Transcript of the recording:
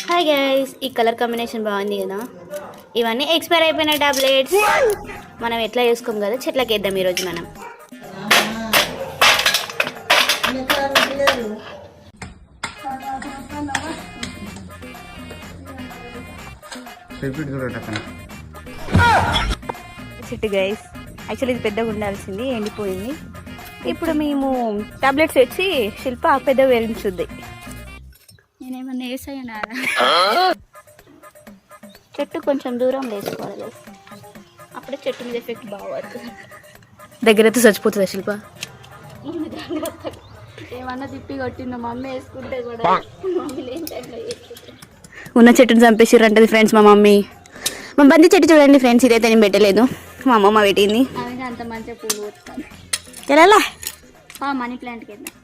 Hi guys, ఈ colour combination బాగుంది కదా. ఇవన్నీ ఎక్స్పైర్ అయిపోయిన టాబ్లెట్స్ మనం ఎట్లా చేసుకోం కదా, చెట్లకి వేద్దాం ఈరోజు మనం. చెట్టు గైస్, యాక్చువల్లీ ఇది పెద్దగా ఉండాల్సింది, ఎండిపోయింది. ఇప్పుడు మేము టాబ్లెట్స్ వచ్చి శిల్ప పెద్ద వేరించుద్ది. నేనేమన్నా వేసాయనా? చెట్టు కొంచెం దూరం వేసుకోవాలి, అప్పుడే చెట్టు మీద ఎఫెక్ట్ బాగుంటుంది. దగ్గరైతే చచ్చిపోతుందా శిల్ప? ఏమన్నా తిప్పి కొట్టిందో మమ్మీ వేసుకుంటే కూడా. ఉన్న చెట్టుని చంపేసిర్రంటది ఫ్రెండ్స్ మా మమ్మీ. మా బంతి చెట్టు చూడండి ఫ్రెండ్స్, ఇదైతే నేను పెట్టలేదు, మా అమ్మమ్మ పెట్టింది. అంత మంచిగా పూలు పోతాను. ఎలా మనీ ప్లాంట్కి వెళ్దాం.